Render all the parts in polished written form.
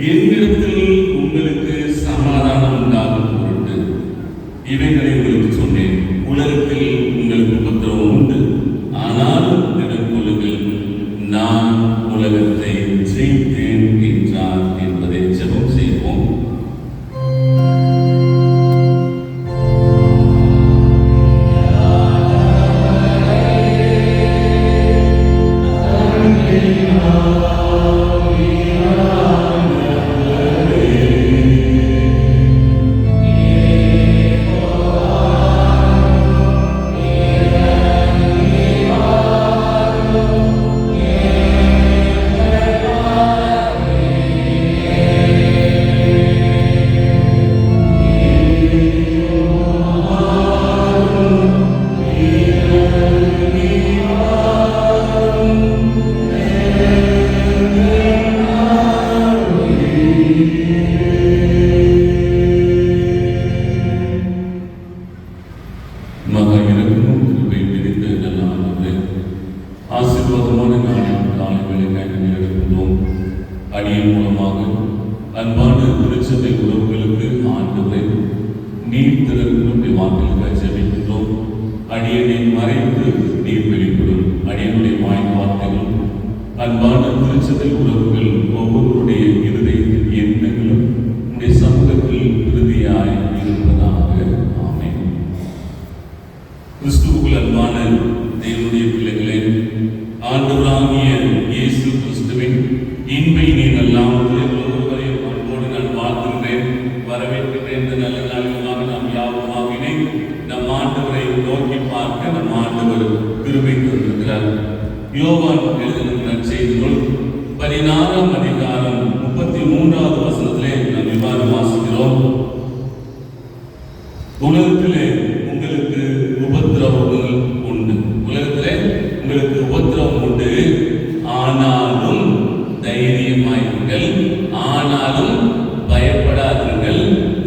என்னிடத்தில் உங்களுக்கு சமாதானம் உண்டாகும் பொருட்டு இவைகளை உங்களுக்கு சொன்னேன். உலகத்தில் உங்களுக்கு உபத்திரவம் உண்டு, ஆனால் திடங்கொள்ளுங்கள், நான் உலகத்தை ஜெயித்தேன் என்றார் என்பதை ஜெபம் செய்வோம். ஆசீர்வாதமான நாளில் காலை வேளைக்காக எடுக்கின்றோம். அடியின் மூலமாக அன்பான திருச்சபை உறவுகளுக்கு ஆண்டவரை நீர் திறனுடைய வார்த்தைகளுக்காக ஜெபிக்கின்றோம். அடியனை மறைத்து நீர் வெளிப்படும். அடியனுடைய வாய் வார்த்தைகளும் அன்பான திருச்சபை உறவுகள் ஒவ்வொருடைய இருதயத்தின் எண்ணங்களும் உடைய சமூகத்தில் இறுதியாய் இருப்பதாக. ஆமென். கிறிஸ்துவுக்குள் அன்பான தேவனுடைய பிள்ளைகளே, ஆண்டவராகிய இயேசு கிறிஸ்துவின் இன்பை நீங்கள் ஒவ்வொருவரையும் அன்போடு நான் வாழ்த்துகிறேன், வரவேற்கிறேன். இந்த நல்ல நாளிலாக நாம் யாவுமாகினே நம் ஆண்டவரை நோக்கி பார்க்க நம் ஆண்டவர் கிருபை தந்திருக்கிறார். யோவான் எழுதின நற்செய்தி நூல் 16ஆம் அதிகாரம் 33வது வசனத்திலே நாம் இவ்வாறு வாசிக்கிறோம். உலகத்திலே உங்களுக்கு உபத்திரவங்கள் உண்டு. உலகத்திலே உங்களுக்கு உபத்திரவம் உண்டு, ஆனாலும் தைரியமாயிருங்கள், ஆனாலும் பயப்படாதீர்கள்,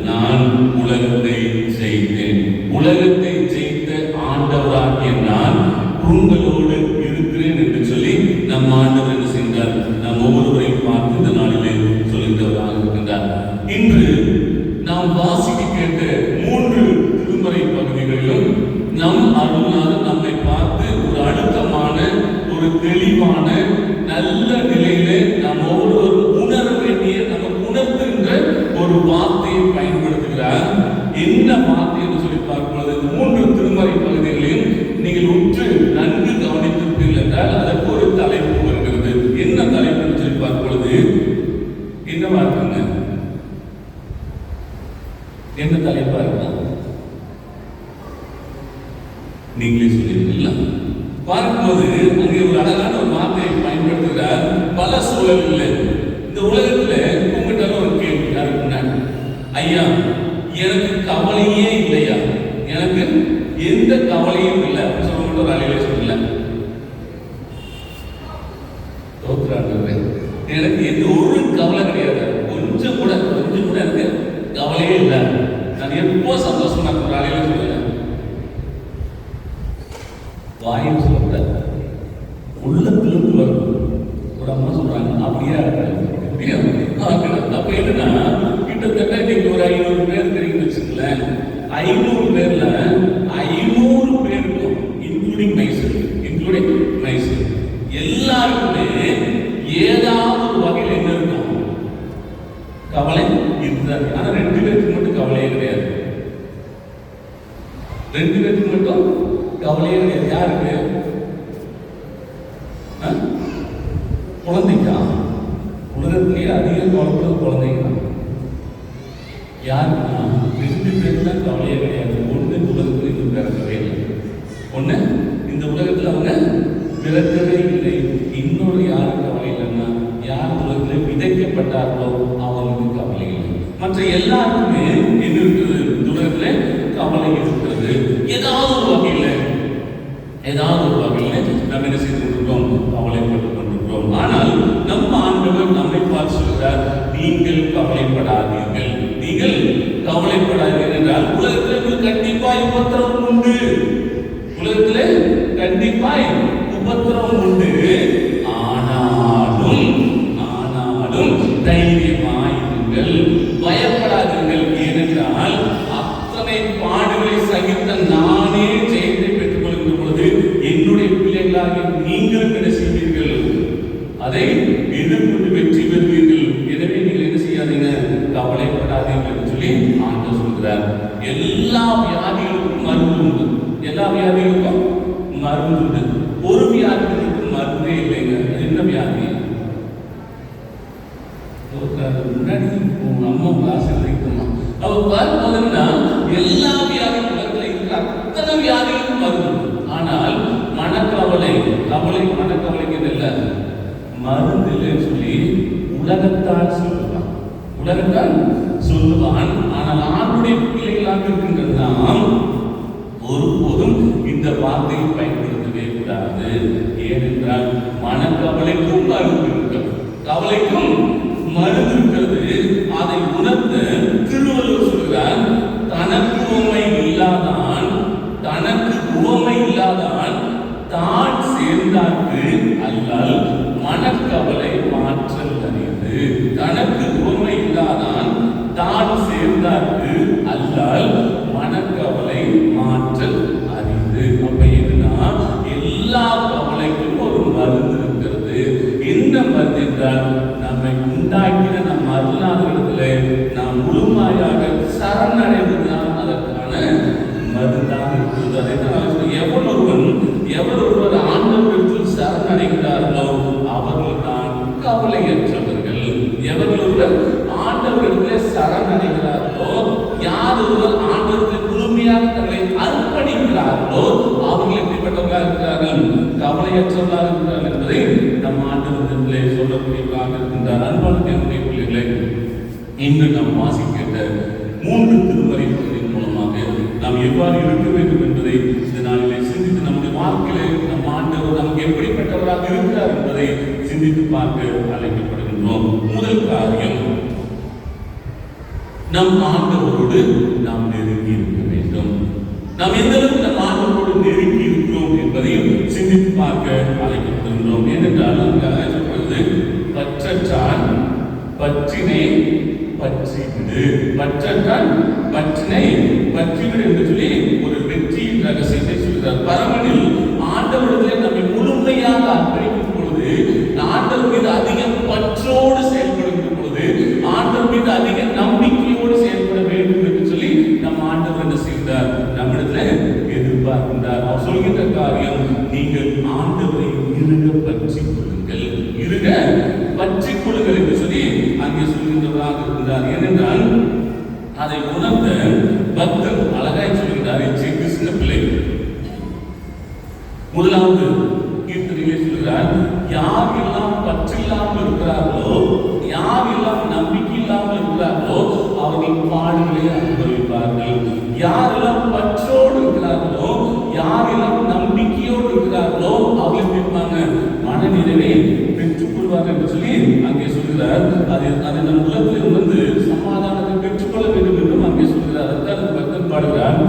நான் உலகத்தை ஜெயித்தேன். உலகத்தை ஜெயித்த ஆண்டவராகிய நான் உங்களோடு இருக்கிறேன் என்று சொல்லி நம் ஆண்டவர் என்ன செய்தார்? நம் ஒவ்வொருவரையும் பார்த்து இந்த நாளிலே சொல்லுகிறவராக இருக்கின்றார். இன்று நாம் வாசிக்க கேட்ட 3 திருமறை பகுதிகளிலும் நம் அருளாளர் நம்மை பார்த்து ஒரு அழுத்தமான, ஒரு தெளிவான, நல்ல நிலையிலே நாம் ஒவ்வொருவரும் உணர வேண்டிய, நமக்கு உணர்த்துகின்ற ஒரு வார்த்தையை பயன்படுத்துகிறார். என்ன வார்த்தை என்று சொல்லி பார்ப்பது 3 திருமறை பகுதிகளையும் நீங்கள் உற்று நன்கு கவனித்திருப்பீர்கள் என்றால் அதற்கு ஒரு தலைப்பு வருகிறது. என்ன தலைப்பு என்று சொல்லி பார்ப்பது என்னவா இருக்குங்க? என்ன தலைப்பா இருக்கும்? நீங்களே சொல்லிருக்கீங்களா? பார்க்கும்போது அங்கே ஒரு அழகான ஒரு வார்த்தையை பயன்படுத்துகிறார். பல சூழல்கள் இந்த உலகத்துல உங்ககிட்ட ஒரு கேள்வி யாருக்குன்னா, ஐயா எனக்கு கவலையே இல்லையா, எனக்கு எந்த கவலையும் இல்லை அப்படின்னு சொல்ல ஒரு அலையில சொல்லல. எனக்கு எந்த ஒரு கவலை கிடையாது, கொஞ்சம் கூட எனக்கு கவலையே இல்லை, நான் எப்போ சந்தோஷமா ஒரு அலையில சொல்லல. வாயும் சொல்லக்கூடாது, உள்ளத்திலிருந்து வரும். ஒரு அம்மா சொல்றாங்க அப்படியே அப்ப என்னன்னா, கிட்டத்தட்ட நீங்க ஒரு 500 பேர் தெரியுன்னு வச்சுங்களேன். 500 பேர்ல 500 பேருக்கும் இன்க்ளூடிங் மைசூர் எல்லாருக்குமே ஏதாவது ஒரு வகையில் என்ன இருக்கும்? கவலை இருந்தாரு. ஆனா 2 பேருக்கு மட்டும் கவலையே கிடையாது. 2 பேருக்கு மட்டும் கவலையே கிடையாது. யாருக்கு? குழந்தைக்கா? உலகத்திலேயே அதிகம் கவலைப்படுறது குழந்தைங்க. யாருன்னா 2 பேருக்கு தான் கவலையே கிடையாது. ஒன்று இந்த உலகத்தில் இது பிறக்கவே இல்லை, ஒன்று இந்த உலகத்தில் அவங்க பிறக்கவே இல்லை. இன்னொரு யாருக்கு கவலை இல்லைன்னா, யார் உலகத்தில் விதைக்கப்பட்டார்களோ அவங்களுக்கு கவலை இல்லை. மற்ற எல்லாருக்குமே என்ன இருக்குது? இந்த உலகத்தில் கவலை இருக்கிறது. ஏதாவது ஒரு வகையில் நம்ம என்ன செய்து கொண்டிருக்கோம்? கவலைப்பட்டுக் கொண்டிருக்கிறோம். ஆனால் நம்ம ஆண்டவர் நம்மை பார்த்து சொல்கிறார், நீங்கள் கவலைப்படாதீர்கள், நீங்கள் கவலைப்படாதீர்கள் என்றால் உலகத்தில் கண்டிப்பாய் உபத்திரவம் உண்டு. உலகத்தில் கண்டிப்பாய் உபத்திரவம் உண்டு. ஆனாலும் தைரியமாயிருங்கள், பயப்படாதீர்கள். ஏனென்றால் அத்தனை பாடுகளை சகித்த நானே ஜெயத்தை பெற்றுக் கொள்கிற பொழுது என்னுடைய பிள்ளைகளாக நீங்களும் என்ன செய்வீர்கள்? அதை எதிர்கொண்டு வெற்றி பெறுவீர்கள். எனவே நீங்கள் என்ன செய்யாதீங்க, கவலைப்படாதீர்கள் என்று சொல்லி ஆண்டவர் சொல்கிறார். எல்லா வியாதிகளுக்கும் மருந்து உண்டு. எல்லா வியாதிகளுக்கும் மருந்து உண்டு. ஒரு வியாதிகளுக்கு மருந்தே இல்லைங்க. என்ன வியாதி? முன்னாடி அம்மா கிளாஸ் எழுதிக்கணுமா? அவ பார்ப்பதுன்னா எல்லா வியாதிகளுக்கும் அத்தனை வியாதிகளுக்கும் மருந்து உண்டு. ஆனால் மனக்கவலை மனக்கவலைக்கு இல்லை, மருந்து இல்லைன்னு சொல்லி உலகத்தால் சொல்லுவான். ஆனால் ஆண்டுடைய பிள்ளைகளாக இருக்கின்றது நாம் ஒருபோதும் இந்த வார்த்தையை பயன்படுத்தவே கூடாது. ஏனென்றால் மனக்கவலைக்கும் மருந்து இருக்கிறது, கவலைக்கும் மருந்து இருக்கிறது. அதை உணர்ந்த திருவள்ளுவர் சொல்கிறார், தனக்கு உவமை இல்லாதான் தான் சேர்ந்தார்க்கு அல்லால் மனக்கவலை மாற்றல் அறியது. தனக்கு உவமை இல்லாதான் தான் சேர்ந்தார்க்கு அல்லால் மனக்கவலை மாற்றல் அறிந்து. அப்ப என்னன்னா, எல்லா கவலைக்கும் ஒரு மருந்து இருக்கிறது. என்ன மருந்து என்றால், நம்மை உண்டாக்கின நம் அருளாளர்களிடத்திலே நாம் முழுமையாக சரணடைவதுதான் அதற்கான மருந்தாக இருக்கிறது. அதைத்தான் எவர் ஒருவர் ஆண்டவரிடத்தில் சரணடைகிறார்களோ அவர்கள் தான் கவலையற்றவர்கள். எவர்கள் ஒருவர் ஆண்டவரிடத்திலே சரணடைகிறார்களோ, யார் ஒருவர் ஆண்டவரிடத்தில் முழுமையாக தங்களை அர்ப்பணிக்கிறார்களோ அவர்கள் எப்படிப்பட்டவர்களாக இருக்கிறார்கள்? கவலையற்றவர்களாக இருக்கிறார்கள் என்பதை நம் ஆண்டவரிடத்திலே சொல்லக்கூடியவர்களாக இருக்கின்றார். அன்பான தேவனுடைய பிள்ளைகளை, இன்று நாம் வாசிக்கின்ற 3 திருமறை பகுதியின் மூலமாக நாம் எவ்வாறு இருக்க வேண்டும் என்பதை இந்த நாளிலே சிந்தித்து நம்முடைய வாழ்க்கையிலே நம் ஆண்டவர் நமக்கு எப்படிப்பட்டவராக இருக்கிறார் என்பதை சிந்தித்து பார்க்க அழைக்கப்படுகின்றோம். முதல் காரியம், நம் ஆண்டவரோடு நாம் நெருங்கி இருக்க வேண்டும். நாம் எந்த அளவுக்கு நம் ஆண்டவரோடு நெருங்கி இருக்கிறோம் என்பதையும் சிந்தித்து பார்க்க அழைக்கப்படுகின்றோம். ஏனென்றால் சொல்றது, பற்றற்றான் பற்றினை பற்றிவிடு, பற்றற்றான் பற்றினை பற்றிவிடு என்று சொல்லி ஒரு வெற்றியின் ரகசியத்தை சொல்கிறார். பரமனில் ஆண்டவரிடத்திலே நம்மை முழுமையாக அர்ப்பணிக்கும் பொழுது, ஆண்டவர் மீது அதிக பற்றோடு செயல்படுகின்ற பொழுது, ஆண்டவர் மீது அதிக நம்பிக்கையோடு செயல்பட வேண்டும் என்று சொல்லி நம் ஆண்டவர் என்ன செய்கிறார்? நம்மிடத்துல எதிர்பார்க்கின்றார். அவர் சொல்கின்ற காரியம், நீங்கள் ஆண்டவரை இறுக பற்றிக் கொள்ளுங்கள், இறுக பற்றிக் கொள்ளுங்கள் என்று சொல்லி அங்கே சொல்கின்றவராக இருக்கின்றார். ஏனென்றால் அதை உணர்ந்த பக்தர் அழகாய் சொல்கிறார். கிருஷ்ண பிள்ளை முதலாவது கீர்த்தனையிலே சொல்கிறார், யார் எல்லாம் பற்றில்லாமல் இருக்கிறார்களோ, யார் எல்லாம் நம்பிக்கை இல்லாமல் இருக்கிறார்களோ அவர்கள் பாடுகளை அனுபவிப்பார்கள். யாரெல்லாம் பற்றோடு இருக்கிறார்களோ, யாரெல்லாம் நம்பிக்கையோடு இருக்கிறார்களோ அவர்கள் இருப்பாங்க, மனநிறைவை பெற்றுக் கொள்வார்கள் என்று சொல்லி அங்கே சொல்கிறார். அதை நம் உலகத்தில் வந்து சமாதானத்தை பெற்றுக்கொள்ள வேண்டும் என்றும் அங்கே சொல்கிறார். அதுதான் பக்தன் பாடுகிறார்,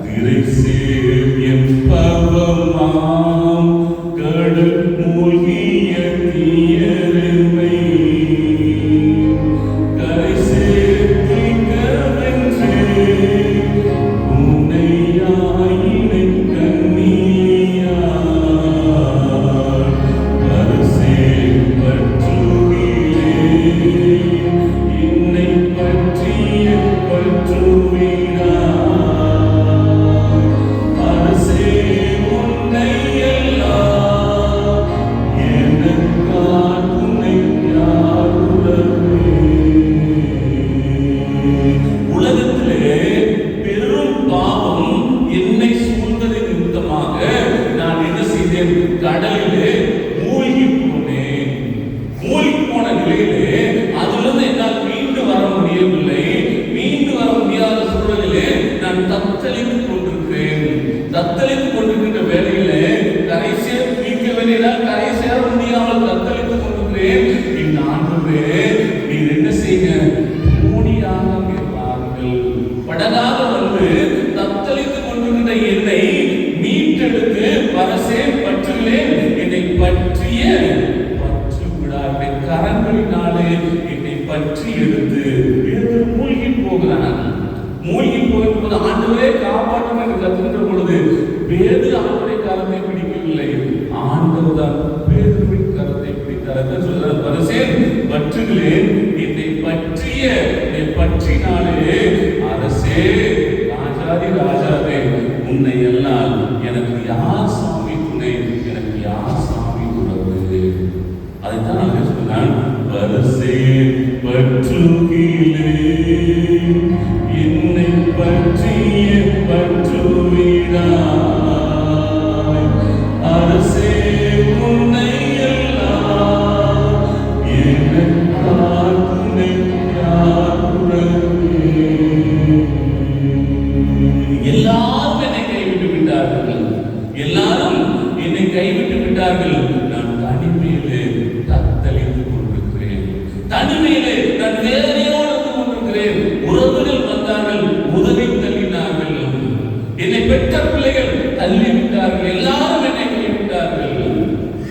திரை சேவியம் பவமாம் கடல் மூழ்கிய தீயருமை கரை சேர்த்திக்க வென்றே உன்னையாயினை கண்ணியா அரசே பற்றுகிலே என்னை பற்றிய பற்றுவீரா கடலிலே மூழ்கி போனேன். மூழ்கி போன நிலையிலே அதிலிருந்து என்னால் மீண்டு வர முடியவில்லை. மீண்டு வர முடியாத சூழலிலே நான் தத்தளித்துக் கொண்டிருக்கிறேன். தத்தளித்துக் கொண்டிருக்கின்ற வேளையிலே கரை சேர மீட்க வேண்டியதால் கரை சேர முடியாமல் தத்தளித்துக் கொண்டிருக்கிறேன். என் ஆண்டவரே, நீர் என்ன செய்ய கூடியாக பாருங்கள், படகாக வந்து தத்தளித்துக் கொண்டிருக்கின்ற என்னை மீட்டெடுத்து வரசே பற்றுகளேன், என்னை பற்றிய பற்று விடாத கரங்களினாலே என்னை சொல்லுகிறேன், என்னை பற்றினாலே அரசே, ராஜாதி ராஜாவே, உன்னை எல்லாம் எனக்கு யார் சாமி துணை, எனக்கு யார் சாமி உறவு? அதைத்தான் நான் சொன்னான், அரசே பற்றுகிலே என்னை பற்றிய பற்றுவிடாய், அரசே உன்னை எல்லாம் எனக்காய் துணை யார் உறவு? எல்லாரும் என்னை கைவிட்டு விட்டார்கள், எல்லாரும் என்னை கைவிட்டு விட்டார்கள். நான் தனிமையிலே தத்தளித்துக் கொண்டிருக்கிறேன், தனிமையிலே நான் வேதனையோடு கொண்டிருக்கிறேன். உறவுகள் வந்தார்கள், உதவி தள்ளினார்கள், என்னை பெற்ற பிள்ளைகள் தள்ளிவிட்டார்கள், எல்லாரும் என்னை கைவிட்டார்கள்.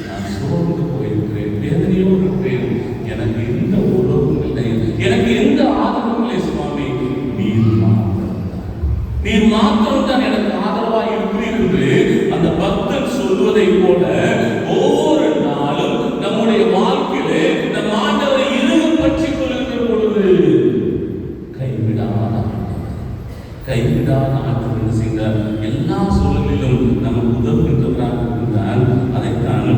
நான் சோர்ந்து போயிருக்கிறேன், வேதனையோடு இருக்கிறேன். எனக்கு எந்த உறவும் இல்லை, எனக்கு எந்த ஆதரவும் இல்லை சுவாமி. நீர் மாத்திரம் தான் எனக்கு ஆதரவாக இருக்கிறீர் என்று அந்த பக்தன் சொல்வதை போல ஒவ்வொரு நாளும் நம்முடைய வாழ்க்கையிலே நம் ஆண்டவரை இறுக பற்றிக் கொள்கின்ற பொழுது கைவிடாத ஆண்டவர் என்ன செய்தார்? எல்லா சூழலிலும் நமக்கு உதவுகின்றவராக இருந்தால் அதைத்தான்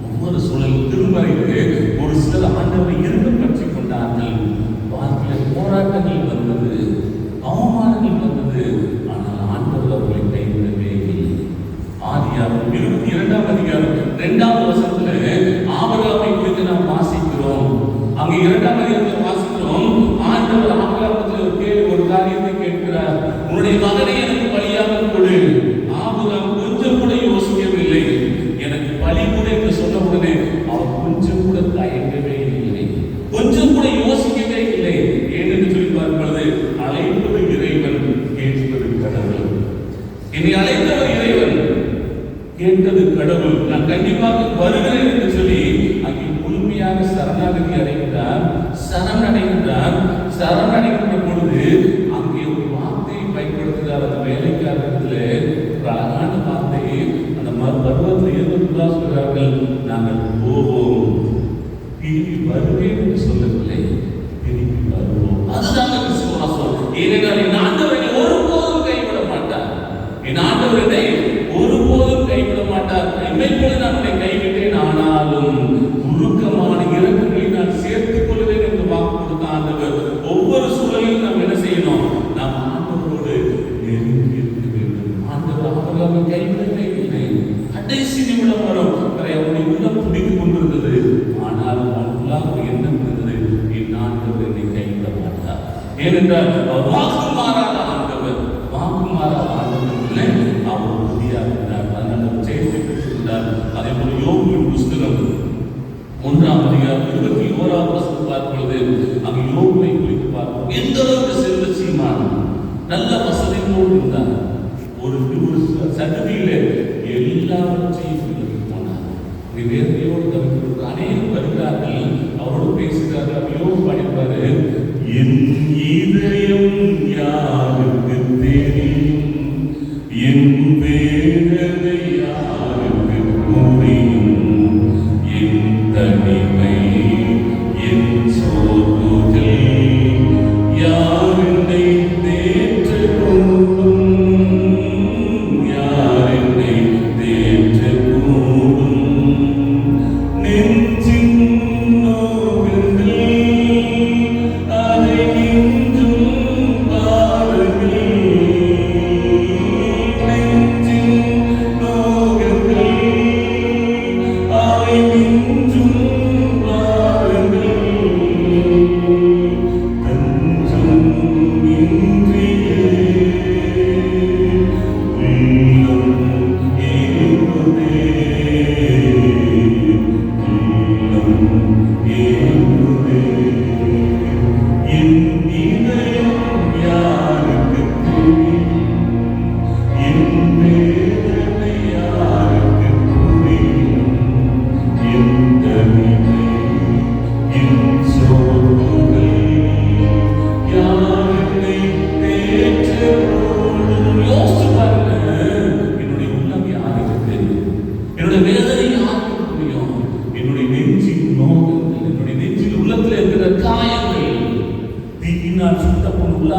ஒவ்வொரு சூழலும் திருமறைக்கு ஒரு சிலர் ஆண்டவரை இறுக பற்றிக் கொண்டார்கள். வாழ்க்கையில் போராட்டங்கள் வந்தது, அவமானங்கள் வந்தது, ஆனால் ஆண்டவர் அவர்களை கைவிடவே இல்லை. ஆதியாகமம் 22ஆம் அதிகாரம் 2ஆவது வசனத்திலே ஆபிரகாமை குறித்து நாம் வாசிக்கிறோம். அங்கே 2ஆம் அதிகாரத்தில் வாசிக்கிறோம், ஆண்டவர் ஆபிரகாமிடத்தில் ஒரு காரியத்தை கேட்கிறார், உன்னுடைய மகனை எனக்கு பலியாக கொடு. ஆபிரகாம் கொஞ்சம் கூட யோசிக்கவில்லை, எனக்கு பலி கூட என்று சொன்ன உடனே அவர் கொஞ்சம் கூட தயங்கவே இல்லை, கொஞ்சம் கூட யோசிக்கவே இல்லை. ஏனென்று சொல்லி பார்ப்பது, அழைப்பது இறைவன், கேட்பது கடவுள். என்னை அழைத்தவர் இறைவன், கேட்டது கடவுள். நான் கண்டிப்பாக வருகிறேன் என்று சொல்லி அங்கே முழுமையாக சரணாகதி அடைகின்றார். சரணடைகின்ற பொழுது அங்கே ஒரு வார்த்தையை பயன்படுத்துகிறார். அந்த வேலைக்காரத்தில் ஒரு அழகான வார்த்தை. அந்த பருவத்தில் இருந்துதான் சொல்கிறார்கள், நாங்கள் போவோம், திரும்பி வருவேன் என்று சொல்லவில்லை, திரும்பி வருவோம். அதுதான் விசுவாசம். ஏனென்றால் என் ஆண்டவர் ஒருபோதும் கைவிட மாட்டார், என் ஆண்டவர் என்னை ஒருபோதும் கைவிட மாட்டார். இமைப்பொழுது நான் உன்னை கைவிட்டேன், ஆனாலும் உருக்கமான இறக்கங்களை நான் சேர்த்துக் கொள்வேன் என்று வாக்கு கொடுத்த ஆண்டவர். ஒவ்வொரு சூழலிலும் நாம் என்ன செய்யணும்? நாம் ஆண்டவரோடு நெருங்கி இருக்க வேண்டும். ஆண்டவர் அவர்களை கைவிடவே இல்லை. கடைசி நிமிடம் வரும் வரை அவருடைய உள்ளம் துடித்துக் கொண்டிருந்தது. ஆனாலும் அவர்களாக எண்ணம் இருந்தது, என் ஆண்டவர் என்னை கைவிட மாட்டார். ஏனென்றால் அவர் வாக்கு மாறாத ஆண்டவர், வாக்கு மாறாத ஆண்டவர் இல்லை, அவர் உறுதியாக இருந்தார். அதனால் ஜெயத்தை பெற்றுக் கொண்டார். அதே போல யோபுவின் புஸ்தகம் 1ஆம் அதிகாரம் 21ஆம் வசனம் பார்ப்பது, அங்கு யோபுவை குறித்து பார்ப்போம். எந்த அளவுக்கு செல்வ சீமான், நல்ல வசதிகளோடு இருந்தார். ஒரு சடுதியில எல்லாவற்றையும் போனார். வேதனையோடு தவிர்த்து அநேகம் வருகிறார்கள், அவரோடு பேசுகிறார்கள். யோபு படிப்பாரு, என் இதயம் யாருக்கு தெரியும், என் வேதனை யாருக்கு புரியும், என் தனிமை என் சோர்வுகள் யார் என்னை தேற்றக்கூடும், யார் என்னை தேற்றக்கூடும், நெஞ்சின் நோவுகள்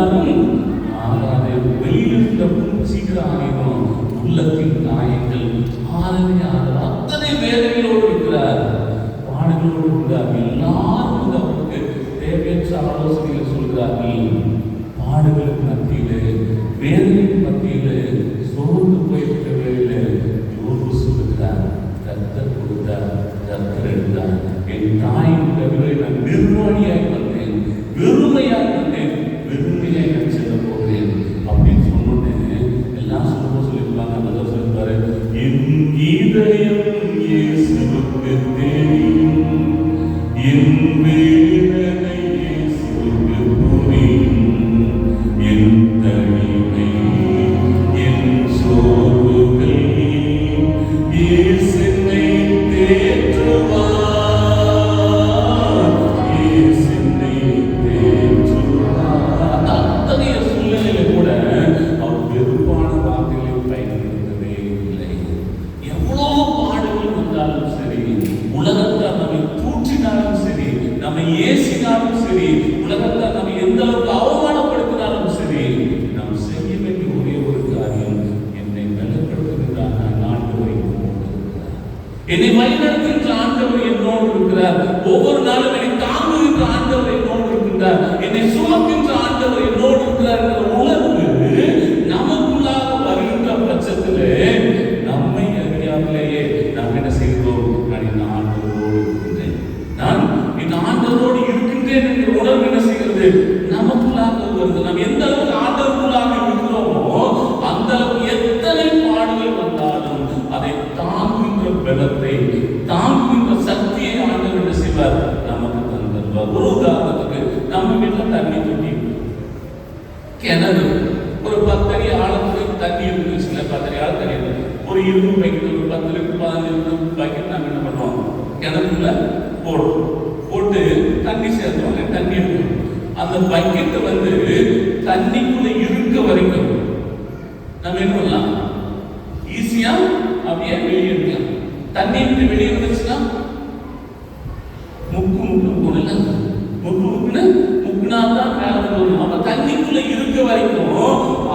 உள்ளாரும் ஆறாதே. வெளியில் இருந்த சீக்கிரம் ஆகிடும். உள்ளத்தின் காயங்கள் ஆறவே ஆறாது. அத்தனை வேதனைகளோடு இருக்கிறார், பாடுகளோடு இருக்கிறார். எல்லாரும் வந்து அவருக்கு தேவையற்ற ஆலோசனைகளை சொல்கிறார்கள். பாடுகளுக்கு மத்தியிலே, வேதனைக்கு மத்தியிலே, சோர்ந்து போயிருக்க வேளையிலே யோபு சொல்லுகிறார், கர்த்தர் கொடுத்தார், கர்த்தர் எடுத்தார். என் தாயின் கருவை நான் நிர்வாணியாய் வந்தேன், வெறுமையாய் வந்தேன், வெறுமையாய் நான் செல்ல போகிறேன் அப்படின்னு சொன்னோடனே எல்லாம் சொல்லியிருப்பாங்க. நல்லா சொல்லியிருப்பாரு, என் இதயம் இயேசுவுக்கு தெரியும், என் வேதனை இயேசுவுக்கு புரியும், என் தனிமை என் சோர்வுகள் இயேசுவை தேற்றுவார், இயேசுவை தேற்றுவார். அத்தகைய சூழ்நிலையில கூட அவர் வெறுப்பான வார்த்தைகளை பயன்படுத்தவே இல்லை. எவ்வளவு பாடுகள் வந்தாலும் சரி, உலகத்தால் நம்மை தூற்றினாலும் சரி, நம்மை ஏசினாலும் சரி, உலகத்தால் நம்மை எந்த அளவுக்கு அவமானப்படுத்தினாலும் சரி, நாம் செய்ய வேண்டிய ஒரே ஒரு காரியம், என்னை பலப்படுத்துகின்றார் ஆண்டவர் என்னோடு இருக்கிறார், என்னை வழிநடத்துகின்ற ஆண்டவர் என்னோடு இருக்கிறார், ஒவ்வொரு நாளும் என்னை தாங்குகின்ற ஆண்டவர் என்னோடு இருக்கின்றார், என்னை சுமக்கின்ற ஆண்டவர் என்னோடு இருக்கிறார் என்ற உணர்வு நமக்குள்ளாக வருகின்ற பட்சத்திலே நம்மை அறியாமலேயே நாம் என்ன செய்கிறோம், நான் இந்த ஆண்டவரோடு இருக்கின்றேன், நான் இந்த ஆண்டவரோடு இருக்கின்றேன் என்ற உணர்வு என்ன செய்கிறது, நமக்குள்ளாக வருது. நாம் எந்த அளவுக்கு ஆண்டவருக்குள்ளாக இருக்கிறோமோ அந்த அளவுக்கு எத்தனை பாடுகள் வந்தாலும் அதை தாங்குகின்ற பலத்தை, தாங்குகின்ற சக்தியை ஆண்டவர் என்ன செய்வார், நமக்கு தந்துடுவார். ஒரு உதாரணத்துக்கு நம்ம வீட்டில் தண்ணி தொட்டி, கிணறு, ஒரு 10 அடி ஆழத்துக்கு தண்ணி இருந்துச்சுல, 10 அடி ஆழம் தண்ணி இருக்கு, ஒரு 20 பக்கெட், ஒரு 10 லிட்டர் 15 லிட்டர் பக்கெட் நாங்கள் என்ன பண்ணுவோம், கிணறுக்குள்ள போட்டு தண்ணி சேர்த்துவாங்க, தண்ணி எடுக்கணும். அந்த பக்கெட்டை வந்து தண்ணிக்குள்ள இருக்க வரைக்கும் நம்ம என்ன பண்ணலாம், ஈஸியா அப்படியே வெளியே எடுக்கலாம். தண்ணி விட்டு வெளியே வந்துச்சுன்னா முக்குனாதான் மேல போகணும். அப்ப தண்ணிக்குள்ள இருக்க வரைக்கும்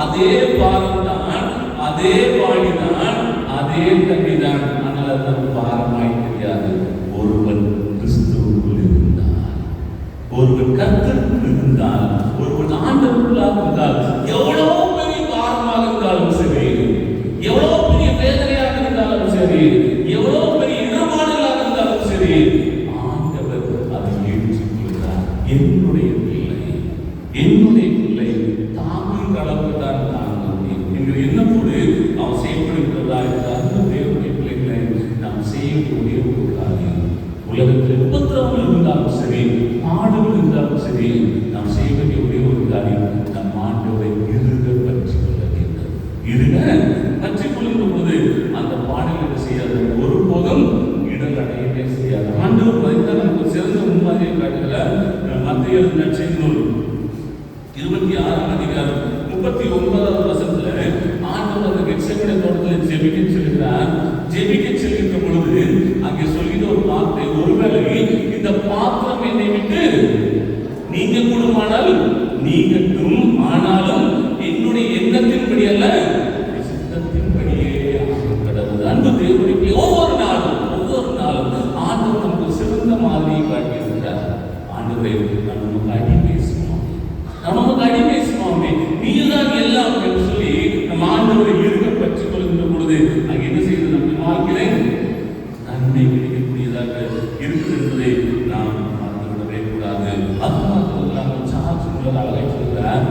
அதே பாரம் தான், அதே வாழி தான், அதே தண்ணி தான். ஆனால் அது பாரமாய் தெரியாது. ஒருவன் கிறிஸ்துவுக்குள் இருந்தால், ஒருவன் கர்த்தருக்குள் இருந்தால், ஒருவன் ஆண்டவருக்குள்ளாக இருந்தால், எவ்வளவு பெரிய பாரமாக இருந்தாலும் சரி, எவ்வளவு பெரிய வேதனையாக இருந்தாலும் சரி, எவ்வளவு பெரிய இடர்பாடுகளாக இருந்தாலும் சரி, ஆண்டவர் அதை ஏற்றுக்கொள்கிறார். என்னுடைய பிள்ளை தாங்குகின்ற அளவுக்கு தான் தாங்க முடியும் என்கிற எண்ணத்தோடு நாம் செயல்படுகிறதா இருந்தால் தேவனுடைய பிள்ளைகளை நாம் செய்யக்கூடிய ஒரு காரியம். உலகத்தில் உபத்திரவங்கள் இருந்தாலும் சரி, பாடுகள் இருந்தாலும் சரி, நாம் செய்ய வேண்டிய ஒரே ஒரு காரியம், நம் ஆண்டவரை இருக பற்றி கொள்ள வேண்டும். இருக பற்றி கொள்ளுகிற போது அந்த பாடல்களை செய்யாத ஒருபோதும் இடர் அடையவே செய்யாது. ஆண்டவர் நமக்கு சிறந்த முன்மாதிரியை காட்டுகிறார். மத்திய நற்செய்தி நூல் 26ஆம் அதிகாரம் 39வது வசனத்துல ஆண்டவர் அந்த கெத்செமனே தோட்டத்தில் ஜெபிக்க செல்கிறார். ஜெபிக்க செல்கின்ற பொழுது அங்கே சொல்கிற ஒரு வார்த்தை, ஒருவேளை இந்த பாத்திரம் என்னை விட்டு நீங்க கூடுமானால் நீங்கட்டும், ஆனாலும் என்னுடைய எண்ணத்தின்படி அல்ல, சித்தத்தின்படியே கடவுள். அன்பு தேவனுக்கு ஒவ்வொரு நாளும் ஆண்டவர் நமக்கு சிறந்த மாதிரியை காட்டியிருக்கிறார். ஆண்டவரே, நான் நமக்கு அடிமை சுவாமி, நீதான் எல்லாம் என்று சொல்லி நம் ஆண்டவரை இருக்க பற்றிக் கொள்கின்ற பொழுது அங்கே என்ன செய்வது, நம்ம வாழ்க்கையிலே நன்மை கிடைக்கக்கூடியதாக இருக்கிறது என்பதை நாம் மறந்துவிடவே கூடாது. அது மாத்திரம் சார்ஜ் உள்ளதாக சொல்கிறார்,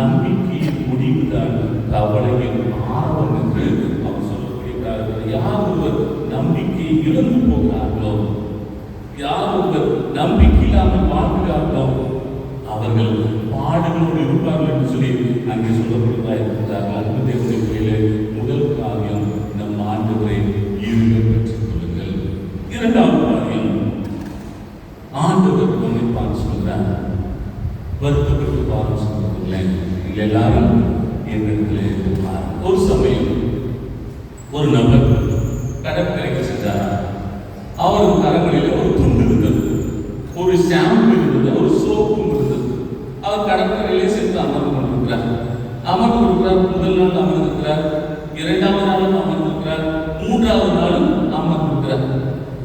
நம்பிக்கையின் முடிவுதான் கவலையின் ஆரம்பம் என்று அவர் சொல்லக்கூடியிருக்கிறார்கள். யார் ஒருவர் நம்பிக்கையை இழந்து போகிறார்களோ, யார் ஒருவர் நம்பிக்கை இல்லாமல் வாழ்கிறார்களோ, அவர்கள் பாடுகளோடு இருப்பார்கள் என்று சொல்லி அங்கே சொல்லப்படுவதாக இருக்கிறார்கள். அன்பு தேவனுடைய பிள்ளைகளே, முதல் காரியம் நம் ஆண்டவரை இருக பெற்றுக் கொள்ளுங்கள். இரண்டாவது காரியம், ஆண்டவர் நம்மை பார்த்து சொல்கிறார், வருத்தப்பட்டு பாரம் சொல்வதில்லை. எல்லாரும் என்னிடத்திலே பாருங்கள். ஒரு சமயம் ஒரு நபர் கடற்கரைக்கு சென்றார். அவர் கரங்களில் ஒரு துண்டு இருந்தது, ஒரு ஷாம்பு இருந்தது, ஒரு சோப்பும் இருந்தது. அவர் கடற்கரையிலே சென்று அமர்ந்து கொண்டிருக்கிறார். அமர்ந்து கொடுக்கிறார். முதல் நாள் அமர்ந்திருக்கிறார், இரண்டாவது நாளும் அமர்ந்திருக்கிறார், மூன்றாவது நாளும் அமர்ந்திருக்கிறார்.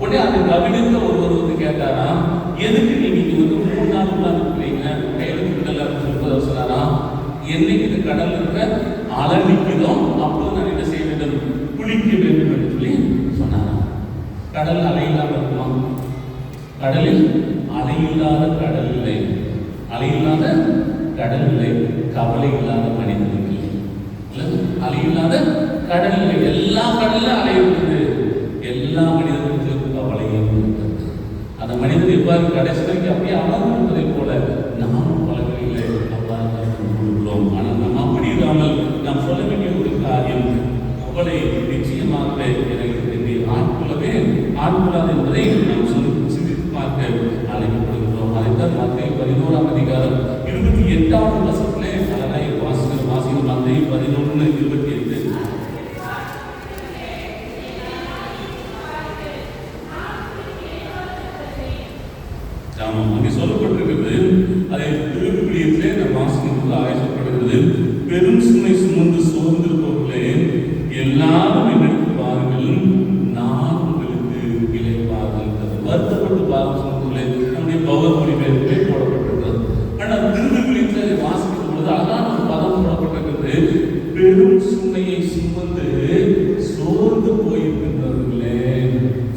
உடனே அதை கவனித்த ஒருவர் வந்து கேட்டாரா, எதுக்கு நீங்க வந்து 3 நாள் உட்கார்ந்துருக்கிறீங்க, கையில் விடல சொல்றத சொன்னாரா, என்னைக்கு இந்த கடல் இருக்கிற அலை நிற்கிறதோ அப்போது நான் என்ன செய்ய வேண்டும், குளிக்க வேண்டும் என்று சொல்லி சொன்னாரா. கடல் அலையில்லாம இருக்குமா? கடலில் அலையில்லாத கடல் இல்லை, அலையில்லாத கடல் இல்லை, கவலை இல்லாத மனிதனுக்கு இல்லை. அலையில்லாத கடல் இல்லை, எல்லா கடல்ல அலை இருக்குது, எல்லா மனிதர்களுக்கும் கவலையும் இருக்கிறது. அந்த மனிதன் எவ்வாறு கடைசி வரைக்கும் அப்படியே அமர்ந்து இருப்பதை போல நாமும் பலகையிலே அவ்வாறு கொடுக்கிறோம். ஆனால் நாம் அப்படி இல்லாமல் நாம் சொல்ல வேண்டிய ஒரு காரியம், கவலை நிச்சயமாக எனக்கு ஆட்கொள்ளாது என்பதை நாம் சிந்தித்து பார்க்க அழைக்கப்படுகிறோம். அதைத்தான் மத்தேயு 11ஆம் அதிகாரம் 28ஆவது வசனத்திலே அழகாய் வாசிக்கிறோம். மத்தேயு 11:28. அங்கே சொல்லப்பட்டிருக்கிறது, அதை திருவிழியத்திலே நம் வாசிக்கும் ஆயப்படுகிறது. பெரும் சுமை சுமந்து சோர்ந்திருப்பவர்களே எல்லாரும் என்னிடத்து பாருங்கள், நான் உங்களுக்கு இளைப்பாறுதல் தருவேன். வருத்தப்பட்டு பாருங்களே, நம்முடைய பவர் மொழிபெயர்ப்பே போடப்பட்டிருக்கிறது. ஆனால் திருவிழியத்தில் அதை வாசிக்கும் பொழுது அழகான ஒரு பதம் போடப்பட்டிருக்கிறது, பெரும் சுமையை சுமந்து சோர்ந்து போயிருக்கின்றவர்களே,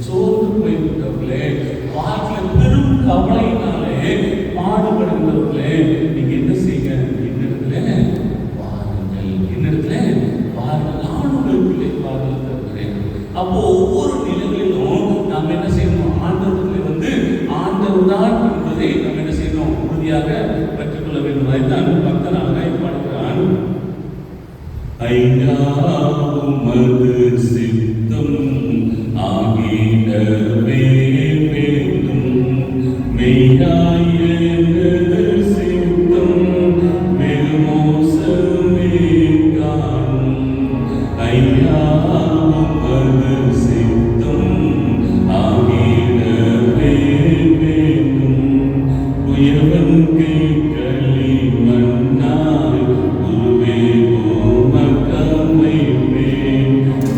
சோர்ந்து போயிருக்கின்றவர்களே, வாழ்க்கையில் பெரும் கவலையினாலே பாடுபடுகிறவர்களே, நீங்க என்ன செய்யுங்க, என்னிடத்துல வாருங்கள், என்னிடத்துல வாருங்கள், நான் உங்களுக்கு இளைப்பாறுதல் தருகிறேன். அப்போ ஒவ்வொரு நிலைகளிலும் நாம் என்ன செய்யணும், ஆண்டவர்களை வந்து ஆண்டவர் தான் என்பதை நாம் என்ன செய்யணும், உறுதியாக பெற்றுக்கொள்ள வேண்டும். அதைத்தான் பக்தன் அழகாய் பாடுகிறான், ஐயாவுமது சித்தம் ஆகிடவே வேண்டும், மெய்யாயனது சித்தம் வெகுமோசமே காணும். ஐயாவுமது சித்தம் ஆகிடவே வேண்டும், உயர்வன் கை களி மன்னாய் உருவே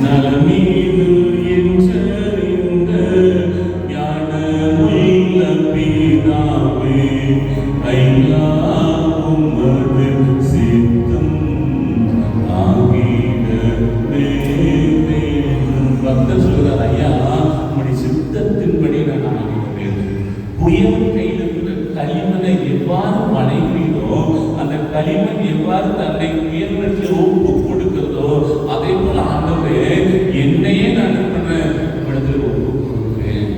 நலமீது என்றறிந்த ஞானமுள்ள பிதாவே, ஐயாவுமது சித்தம் ஆகிடவே வேண்டும். பக்தர் சொல்கிறார், ஐயா உம்முடைய சித்தத்தின்படி நான் ஆகிட வேண்டும். புயவன் கையில் இருக்கிற களிமண்ணை எவ்வாறு வளைகிறீரோ, அந்த களிமண் எவ்வாறு தன்னை உயர்வற்றில் ஒப்பு கொடுக்கிறதோ, அதே போல ஆண்டவரே என்னையே நான் இடத்தில் ஒப்பு கொடுக்கிறேன்.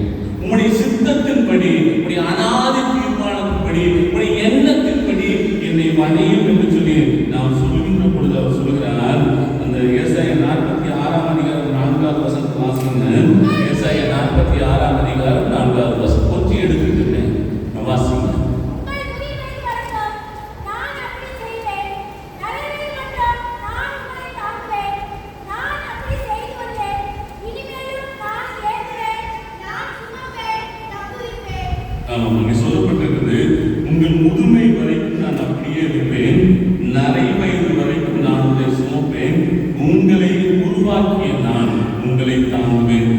உம்முடைய சித்தத்தின்படி, உம்முடைய அனாதி தீர்மானத்தின்படி, உம்முடைய எண்ணத்தின்படி என்னை வணையும் என்று சொல்லி நாம் சொல்கின்ற பொழுது அவர் சொல்கிறார். அந்த ஏசாயா 46ஆம் அதிகாரம் 4வது வசனத்தை வாசிங்க. ஏசாயா 46ஆம் அதிகாரம் 4வது வசனம் கொஞ்சம் எடுத்துக்கிட்டேன், வாசிங்க. அங்கே சொல்லப்பட்டிருக்கிறது, உங்கள் முதுமை வரைக்கும் நான் அப்படியே இருப்பேன், நரை வயது வரைக்கும் நான் உங்களை சுமப்பேன், உங்களை உருவாக்கிய நான் உங்களை தாங்குவேன்,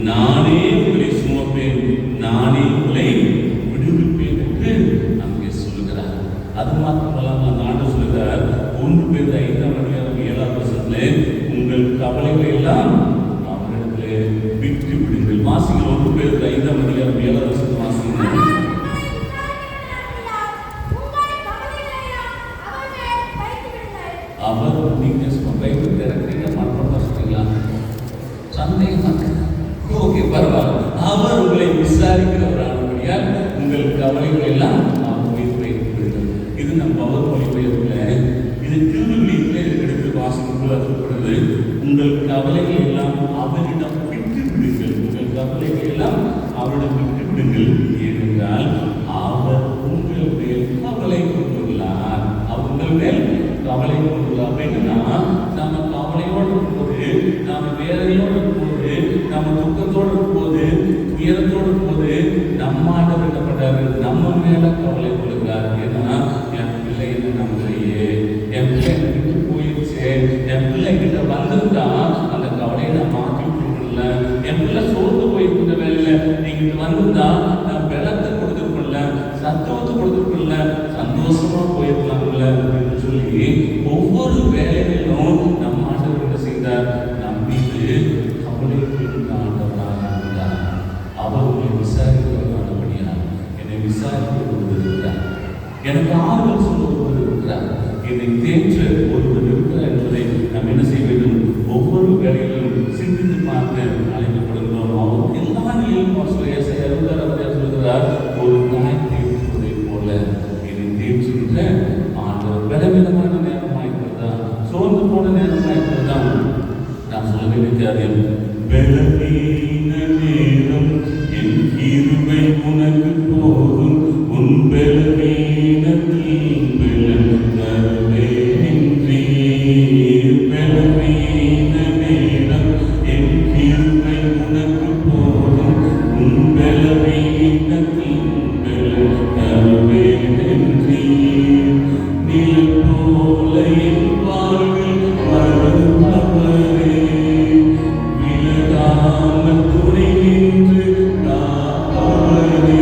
நானே உங்களை சுமப்பேன், நானே உங்களை விடுவிப்பேன் என்று அங்கே சொல்லுகிறார். அது மாத்திரமல்லாம நாடு சொல்லுகிறார், 1 பேதுரு 5ஆம் அதிகாரம் 7வது வசனத்திலே உங்கள் கவலைகளை எல்லாம் அவரிடத்திலே விட்டு விடுங்கள். வாசிங்கள், 1 பேதுரு 5ஆம் அதிகாரம் 7வது வசனத்தை வாசிங்க. அவர் நீங்க பைபிள் திறக்கிறீங்க, மற்றவங்க சொல்றீங்களா, சந்தேகமாக ஓகே பரவாயில்ல, அவர் உங்களை விசாரிக்கிறவரானபடியால் உங்கள் கவலைகள் எல்லாம் அவர் வைத்துவிடுங்கள். இது நம் பவர் மொழிபெயர்ப்பில், இது திருவிழியிலே எடுத்து வாசிக்கும்போது அதுப்படுது, உங்கள் கவலைகள் எல்லாம் அவரிடம் விட்டு விடுங்கள், உங்கள் கவலைகள் எல்லாம் அவரிடம் விட்டு விடுங்கள். ஏனென்றால் அவர் உங்கள் மேல் கவலை கொண்டுள்ளார், அவர் உங்கள் மேல் கவலை கொண்டுள்ளார். அப்படின்னா நம்ம கவலையோடு இருக்கும்போது, நாம வேதனையோடு இருக்கும்போது, நம்ம துக்கத்தோடு இருக்கும்போது, துயரத்தோடு இருக்கும்போது நம்ம ஆண்டவர் என்ன பண்றாரு, நம்ம மேல கவலை கொள்கிறார். ஏன்னா என் பிள்ளை என்ன நம்பலையே, என் பிள்ளை விட்டு போயிடுச்சு, என் பிள்ளை கிட்ட வந்திருந்தா அந்த கவலையை நான் மாற்றி கொடுக்கல, என் பிள்ளை சோர்ந்து போயிருக்கிற வேலையில நீங்க வந்திருந்தா நான் பலத்தை கொடுத்துருக்கல, சத்துவத்தை கொடுத்துருக்கல, சந்தோஷமா போயிருக்கலாம்ல அப்படின்னு சொல்லி ஒவ்வொரு வேலைகளிலும் நம் ஆண்டவர் செய்தார். நம் மீது கவலை கொள்கிற ஆண்டவராக இருந்தார். அவர் உங்களை விசாரிக்கிறவர்களானபடியால் என்னை விசாரிக்க ஒருவர் இருக்கிறார், எனக்கு ஆறுதல் சொல்ல ஒருவர் இருக்கிறார், என்னை தேற்ற ஒருவர் இருக்கிறார் என்பதை நாம் என்ன செய்ய வேண்டும்? ஒவ்வொரு வேலைகளிலும் சிந்தித்து பார்த்து அழைக்கப்படுகிறோம். அவர் எல்லா நிலையிலும் சொல்லுகிறார், ஒரு தாய் தேற்றுவதை போல என்னை தேற்றுகின்ற ஆண்டவர். பலவிதமான நேரமாக இருக்கிறதா, சோர்ந்து போன நேரமாக இருக்கிறதா, நான் சொல்ல வேண்டிய காரியம், பலவீன நேரம் என் கிருபை உனக்கு போதும், உன் பலவீனத்தில் பலன் தருவேன்றே. பலவீன நேரம் என் கிருபை உனக்கு போதும், உன் பலவீனத்தில் பலன் தருவேன்றே. நிழல் போல என் வாழ்வில் வருபவரே, விலகாமல் துணை நின்று காப்பவரே.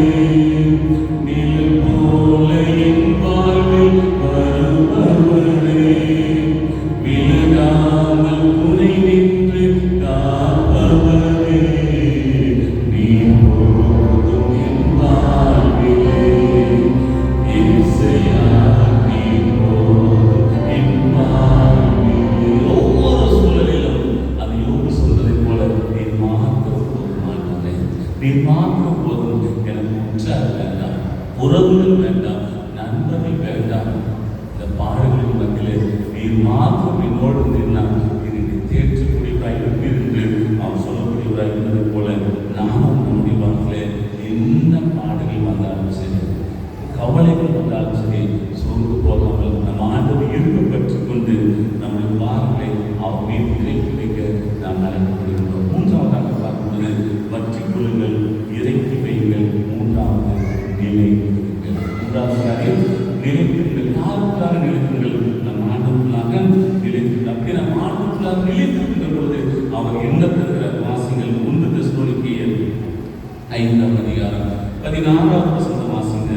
நிழல் போல என் வாழ்வில் வருபவரே, விலகாமல் துணை நின்று காப்பவரே. நீ போதும் என் வாழ்விலே, இயேசையா நீ போதும் என் வாழ்விலே. ஒவ்வொரு சூழலிலும் அது யோபு சொல்வதைப் போல, நீ மாத்திரம் போதும் ஆண்டவரே, நீ மாத்திரம் போதும், எனக்கு உற்சாக வேண்டாம், உறவுகள் வேண்டாம், நண்பர்கள் வேண்டாம், இந்த பாடுகளின் மத்தியிலே நீர் மாத்திரம் என்னோடு நின்றால் எனக்கு தேற்றக்கூடியவராய் இருப்பீர் என்று அவர் சொல்லக்கூடியவராய் இருப்பதைப் போல நானும் நம்முடைய வாழ்க்கையிலே என்ன பாடுகள் வந்தாலும் சரி, கவலைகள் வந்தாலும் சரி, சோர்ந்து போகாமல் நம் ஆண்டவர் இருக்க பெற்றுக் கொண்டு நம்முடைய பாரங்களை அவர் மீது இறக்கி வைக்க நாம் அழைக்கப்படுகிறோம். மூன்றாவதாக பார்க்கும்போது வற்றிக் கொள்ளுங்கள், இறக்கி வையுங்கள். மூன்றாவது நிலைத்திருங்கள். மூன்றாவது காரியம் நிலைத்திருங்கள். யாருக்காக நிலைத்திருங்கள்? நம் ஆண்டவர்களாக நிலைத்திருங்கள். அப்படி நம் ஆண்டவர்களாக நிலைத்திருக்கின்ற பொழுது அவர் என்ன தருகிறார்? வாசிங்கள் 1 தெசலோனிக்கேயர் 5ஆம் அதிகாரம் 16ஆவது வசனம் வாசிங்க.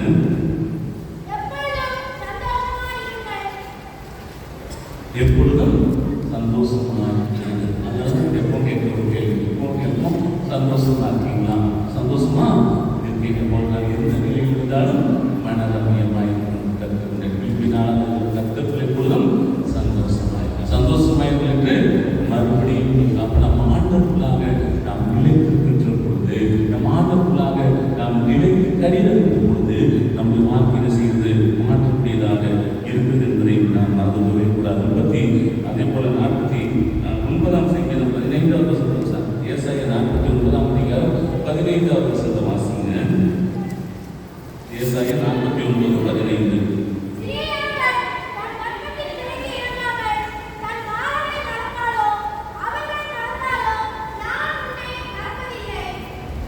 எப்பொழுதும் சந்தோஷமாக இருக்கிறது. அதாவது எப்போ கேட்கிற ஒரு கேள்வி, எப்போ சந்தோஷமா இருக்கீங்களா? சந்தோஷமா இருக்கீங்க போல எந்த நிலையில் இருந்தாலும் மனரம்யமாக இருக்கும். கர்த்தருடைய கிருபையினால் கர்த்தர் எப்பொழுதும் சந்தோஷமாக சந்தோஷமாக என்று மறுபடியும் நம்ம ஆண்டவர்களாக நாம் நிலைத்திருக்கின்ற பொழுது, நம் ஆண்டவர்களாக நாம் நிலைத்து கடிதம் பொழுது நம்முடைய வாழ்க்கையை செய்து மாற்றக்கூடியதாக இருக்குது என்பதை நாம் மறந்துவிடவே கூடாது. அதே போல 49ஆம் சங்கீதம் 15ஆவது வசனம், ஏசாயா 49ஆம் அதிகாரம் 15ஆவது வசனம் வாசிங்க. ஏசாயா 49:15.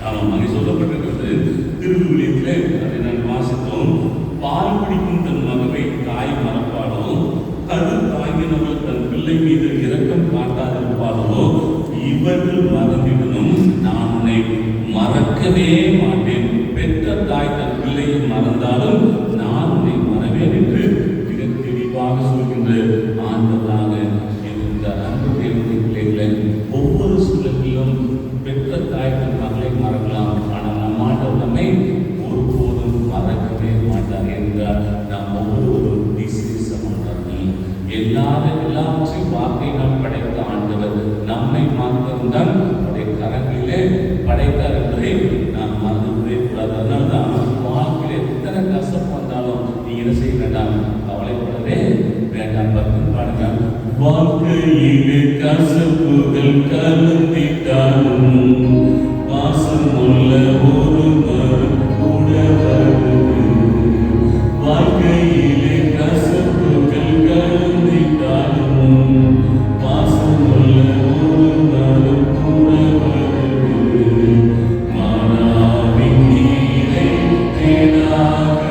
ஆமாம், அங்கே சொல்லப்பட்டிருக்கிறது திருவிழியத்திலே, அதை நான் வாசித்தோம். பால் பிடிக்கும் தன் மகவை தாய் மறப்பாளோ, கரு தாங்கினவள் தன் பிள்ளை மீது இரக்கம் காட்டாதிருப்பாளோ, இவர்கள் மறந்திடனும் நான் உன்னை மறக்கவே மாட்டேன். பெற்ற தாய் தன் பிள்ளையை மறந்தாலும் நான் உன்னை மறவேன் என்று மிக தெளிவாக சொல்கின்ற ஆண்டவராக இருந்த அன்பு தேவனுடைய பிள்ளைகளை, ஒவ்வொரு சூழலிலும் பெற்ற தாய் தன் மகளை மறக்கலாம், ஆனால் நம் ஆண்டவர் நம்மை ஒருபோதும் மறக்கவே மாட்டார் என்றால் நாம் ஒவ்வொருவரும் விசேஷமானவர்கள். எல்லாவற்றையும் வார்த்தையினால் படைத்த ஆண்டவர் நம்மை மாத்திரம்தான் அவருடைய கரங்களிலே படைத்தார் என்பதை நாம் மறந்துவிடவே கூடாது. அதனால்தான் வாழ்க்கையில் எத்தனை கஷ்டம் வந்தாலும் நீ என்ன செய்ய வேண்டாம், கவலைப்படவே வேண்டாம். பக்தன் பாடுங்க. வாழ்க்கையிலே கசப்புகள் கலந்திட்டாலும் பாசமுள்ள ஒருவர் கூட வருது. வாழ்க்கையிலே கசப்புகள் கலந்திட்டாலும் பாசமுள்ள ஒருவர் கூட வருது. மாறாவின் நீரை தேடாக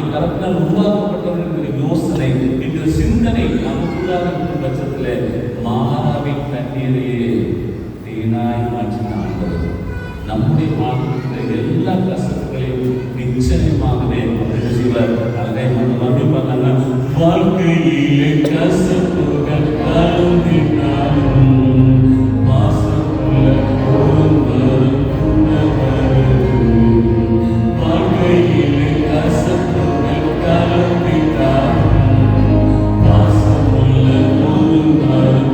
ஆண்டவருடைய கரத்தினால் உருவாக்கப்பட்டவர் என்கிற யோசனை என்கிற சிந்தனை நமக்குள்ளாக இருக்கும் பட்சத்தில் மாறாவின் தண்ணீரையே தேனாய் மாற்றின ஆண்டவர் நம்முடைய வாழ்க்கையில் எல்லா கஷ்டங்களையும் நிச்சயமாகவே செய்வார். அதை மறுபடியும் பார்த்தாங்க, வாழ்க்கையிலே கசப்புகள் கலந்தினாலும் வாசமுள்ள வாழ்க்கையிலே கசப்புகள் கலந்தினாலும் வாசமுள்ள ஒரு மரம்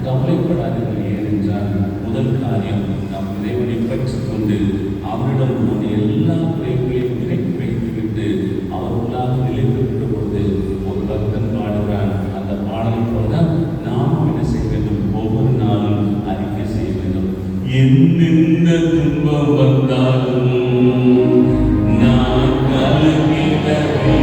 கவலைப்படாதீர்கள். ஏனென்றால் முதல் காரியம் நாம் இறைவனை பற்றிக் கொண்டு அவரிடம் நம்முடைய எல்லா குறைகளையும் இறக்கி வைத்துவிட்டு அவர்களாக நிலைத்திருக்கிற பொழுது ஒரு பக்தன் பாடுகிறான். அந்த பாடலை போலதான் நாமும் என்ன செய்ய வேண்டும்? ஒவ்வொரு நாளும் அறிக்கை செய்ய வேண்டும். என்னென்ன துன்பம் வந்தாலும் நான் கலங்கிடவே